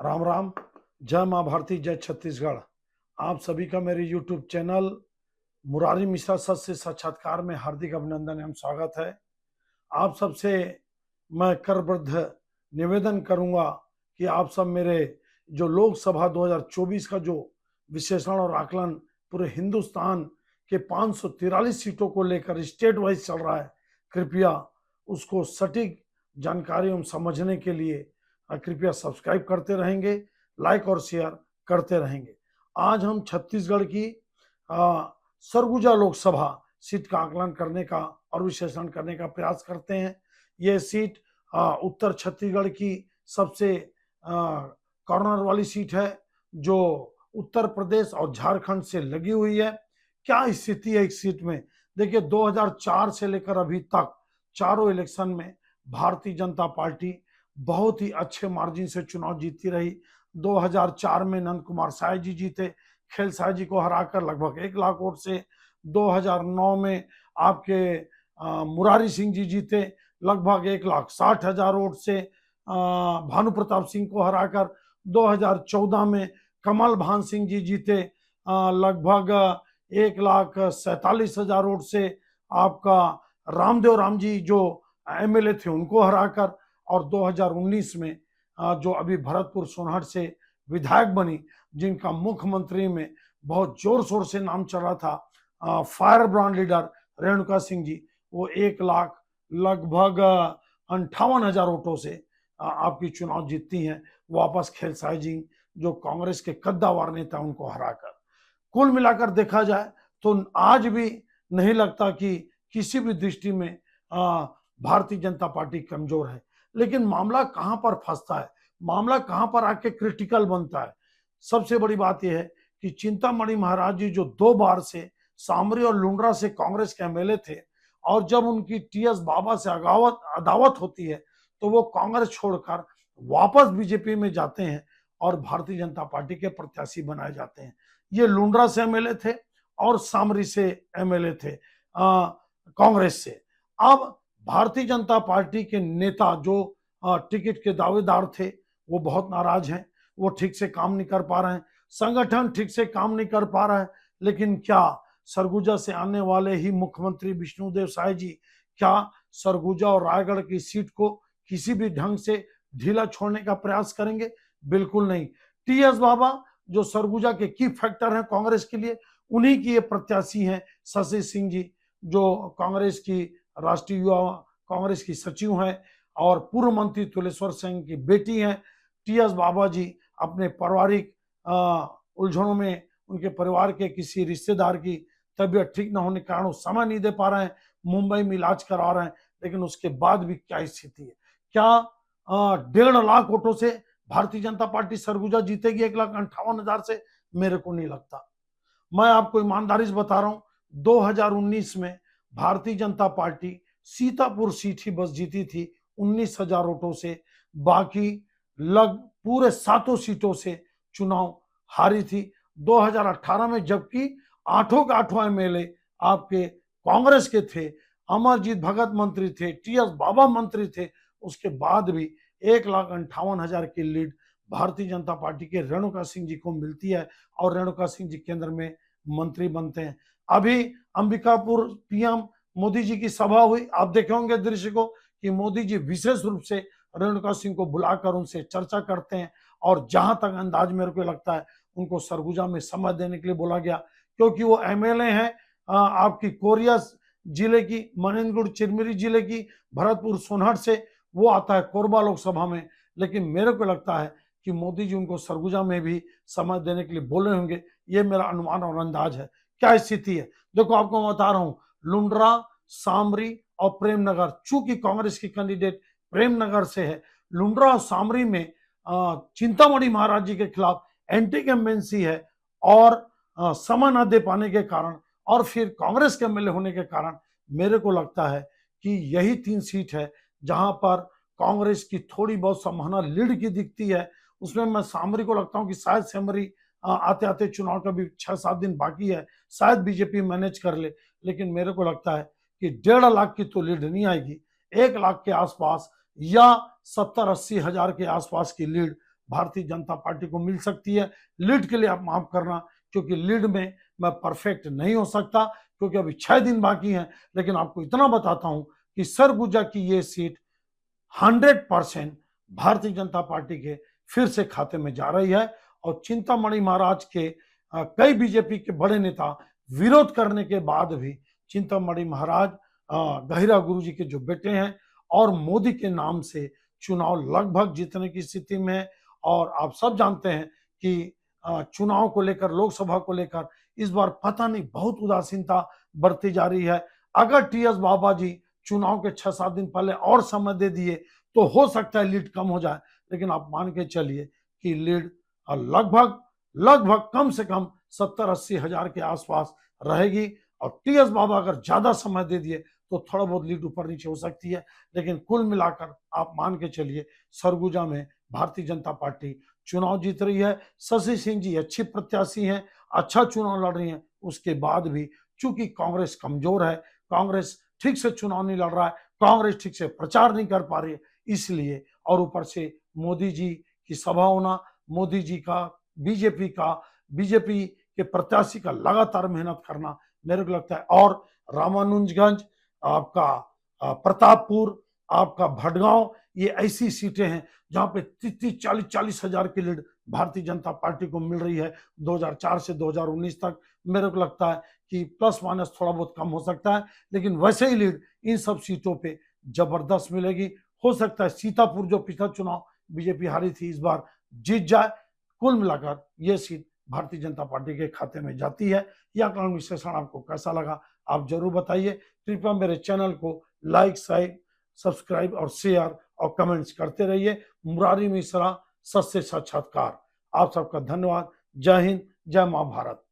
राम राम। जय माँ भारती, जय छत्तीसगढ़। आप सभी का मेरे YouTube चैनल मुरारी मिश्रा सच से साक्षात्कार में हार्दिक अभिनंदन एवं स्वागत है। आप सबसे मैं करबद्ध निवेदन करूंगा कि आप सब मेरे जो लोकसभा 2024 का जो विश्लेषण और आकलन पूरे हिंदुस्तान के 543 सीटों को लेकर स्टेट वाइज चल रहा है, कृपया उसको सटीक जानकारी एवं समझने के लिए कृपया सब्सक्राइब करते रहेंगे, लाइक और शेयर करते रहेंगे। आज हम छत्तीसगढ़ की सरगुजा लोकसभा सीट का आकलन करने का और विश्लेषण करने का प्रयास करते हैं। यह सीट उत्तर छत्तीसगढ़ की सबसे कॉर्नर वाली सीट है जो उत्तर प्रदेश और झारखंड से लगी हुई है। क्या स्थिति है इस सीट में? देखिए, 2004 से लेकर अभी तक चारों इलेक्शन में भारतीय जनता पार्टी बहुत ही अच्छे मार्जिन से चुनाव जीती रही। 2004 में नंद कुमार साय जी जीते, खेल साय जी को हराकर लगभग 1 लाख वोट से। 2009 में आपके मुरारी सिंह जी जीते लगभग 1,60,000 वोट से भानु प्रताप सिंह को हराकर। 2014 में कमल भान सिंह जी जीते लगभग 1,47,000 वोट से आपका रामदेव राम जी जो एमएलए थे उनको हराकर। और 2019 में जो अभी भरतपुर सोनहट से विधायक बनी, जिनका मुख्यमंत्री में बहुत जोर शोर से नाम चल रहा था, firebrand leader Renuka Singh ji, वो 1 लाख लगभग 58,000 वोटों से आपकी चुनाव जीतती हैं, वापस खेल साय जी जो कांग्रेस के कद्दावर नेता उनको हराकर। कुल मिलाकर देखा जाए तो आज भी नहीं लगता कि किसी भी दृष्टि में भारतीय जनता पार्टी कमजोर है। लेकिन मामला कहां पर फंसता है, मामला कहां पर आके क्रिटिकल बनता है? सबसे बड़ी बात यह है कि चिंतामणि महाराज जी जो 2 बार से सामरी और लुंड्रा से कांग्रेस के एमएलए थे, और जब उनकी टीएस बाबा से अदावत होती है तो वो कांग्रेस छोड़कर वापस बीजेपी में जाते हैं और भारतीय जनता पार्टी के प्रत्याशी बनाए जाते हैं। ये लुंड्रा से एमएलए थे और सामरी से एमएलए थे कांग्रेस से। अब भारतीय जनता पार्टी के नेता जो टिकट के दावेदार थे वो बहुत नाराज हैं, वो ठीक से काम नहीं कर पा रहे हैं, संगठन ठीक से काम नहीं कर पा रहा है। लेकिन क्या सरगुजा से आने वाले ही मुख्यमंत्री विष्णुदेव साय जी क्या सरगुजा और रायगढ़ की सीट को किसी भी ढंग से ढीला छोड़ने का प्रयास करेंगे? बिल्कुल नहीं। टीएस बाबा जो सरगुजा के की फैक्टर हैं कांग्रेस के लिए, उन्हीं की ये प्रत्याशी हैं शशि सिंह जी जो कांग्रेस की राष्ट्रीय युवा कांग्रेस की सचिव हैं और पूर्व मंत्री तुलेश्वर सिंह की बेटी हैं। टीएस बाबा जी अपने पारिवारिक उलझनों में उनके परिवार के किसी रिश्तेदार की तबीयत ठीक न होने के कारण समय नहीं दे पा रहे हैं, मुंबई में इलाज करा रहे हैं। लेकिन उसके बाद भी क्या स्थिति है? क्या 1.5 लाख वोटों से भारतीय जनता पार्टी सरगुजा जीतेगी 1,58,000 से? मेरे को नहीं लगता। मैं आपको ईमानदारी से बता रहा हूं, 2019 में भारतीय जनता पार्टी सीतापुर सीट ही बस जीती थी 19,000 वोटों से, बाकी पूरे 7 सीटों से चुनाव हारी थी। 2018 में जबकि 8 के 8 एमएलए आपके कांग्रेस के थे, अमरजीत भगत मंत्री थे, टीएस बाबा मंत्री थे, उसके बाद भी 1,58,000 की लीड भारतीय जनता पार्टी के रेणुका सिंह जी को मिलती है और रेणुका सिंह जी केंद्र में मंत्री बनते हैं। अभी अंबिकापुर पीएम मोदी जी की सभा हुई, आप देखे होंगे दृश्य को कि मोदी जी विशेष रूप से रेणुका सिंह को बुलाकर उनसे चर्चा करते हैं। और जहां तक अंदाज मेरे को लगता है उनको सरगुजा में समय देने के लिए बोला गया, क्योंकि वो एमएलए हैं आपकी कोरिया जिले की, मनेन्द्रगढ़ चिरमिरी जिले की, भरतपुर सोनहट से, वो आता है कोरबा लोकसभा में। लेकिन मेरे को लगता है कि मोदी जी उनको सरगुजा में भी समय देने के लिए बोले होंगे, ये मेरा अनुमान और अंदाज है। क्या स्थिति है देखो, आपको मैं बता रहा हूं, लुंड्रा, सामरी और प्रेमनगर, चूंकि कांग्रेस की कैंडिडेट प्रेमनगर से है, लुंड्रा और सामरी में चिंतामणि महाराज जी के खिलाफ एंटी इनकम्बेंसी है और समय न दे पाने के कारण और फिर कांग्रेस के एमएलए होने के कारण मेरे को लगता है कि यही 3 सीट है जहां पर कांग्रेस की थोड़ी बहुत संभावना लीड की दिखती है। उसमें मैं सामरी को लगता हूं कि शायद सामरी आते आते चुनाव का भी 6-7 दिन बाकी है, शायद बीजेपी मैनेज कर ले। लेकिन मेरे को लगता है कि 1.5 लाख की तो लीड नहीं आएगी, 1 लाख के आसपास या 70-80 हजार के आसपास की लीड भारतीय जनता पार्टी को मिल सकती है। लीड के लिए आप माफ करना, क्योंकि लीड में मैं परफेक्ट नहीं हो सकता, क्योंकि अभी 6 दिन बाकी हैं। लेकिन आपको इतना बताता हूं कि सरगुजा की ये सीट 100% भारतीय जनता पार्टी के फिर से खाते में जा रही है। और चिंतामणि महाराज के कई बीजेपी के बड़े नेता विरोध करने के बाद भी चिंतामणि महाराज गहिरा गुरु जी के जो बेटे हैं और मोदी के नाम से चुनाव लगभग जीतने की स्थिति में है। और आप सब जानते हैं कि चुनाव को लेकर, लोकसभा को लेकर इस बार पता नहीं बहुत उदासीनता बरती जा रही है। अगर टीएस बाबा जी चुनाव के 6-7 दिन पहले और समय दे दिए तो हो सकता है लीड कम हो जाए, लेकिन आप मान के चलिए कि लीड लगभग लगभग कम से कम 70-80 हजार के आसपास रहेगी। और टीएस बाबा अगर ज्यादा समय दे दिए तो थोड़ा बहुत लीड ऊपर नीचे हो सकती है, लेकिन कुल मिलाकर आप मान के चलिए सरगुजा में भारतीय जनता पार्टी चुनाव जीत रही है। शशि सिंह जी अच्छी प्रत्याशी हैं, अच्छा चुनाव लड़ रही हैं। उसके बाद भी चूंकि कांग्रेस कमजोर है, कांग्रेस ठीक से चुनाव नहीं लड़ रहा है, कांग्रेस ठीक से प्रचार नहीं कर पा रही है, इसलिए, और ऊपर से मोदी जी की सभा होना, मोदी जी का बीजेपी के प्रत्याशी का लगातार मेहनत करना, मेरे को लगता है। और रामानुजगंज, आपका प्रतापपुर, आपका भटगांव, ये ऐसी सीटें हैं जहां पे 30-40 हजार की लीड भारतीय जनता पार्टी को मिल रही है 2004 से 2019 तक। मेरे को लगता है कि प्लस माइनस थोड़ा बहुत कम हो सकता है, लेकिन वैसे ही लीड इन सब सीटों पे जबरदस्त मिलेगी। हो सकता है सीतापुर जो पिछला चुनाव बीजेपी हारी थी इस बार जीत जाए। कुल मिलाकर यह सीट भारतीय जनता पार्टी के खाते में जाती है। यह आकलन विश्लेषण आपको कैसा लगा आप जरूर बताइए। कृपया मेरे चैनल को लाइक, सब्सक्राइब और शेयर और कमेंट्स करते रहिए। मुरारी मिश्रा, सच से साक्षात्कार। आप सबका धन्यवाद। जय हिंद, जय मां भारत।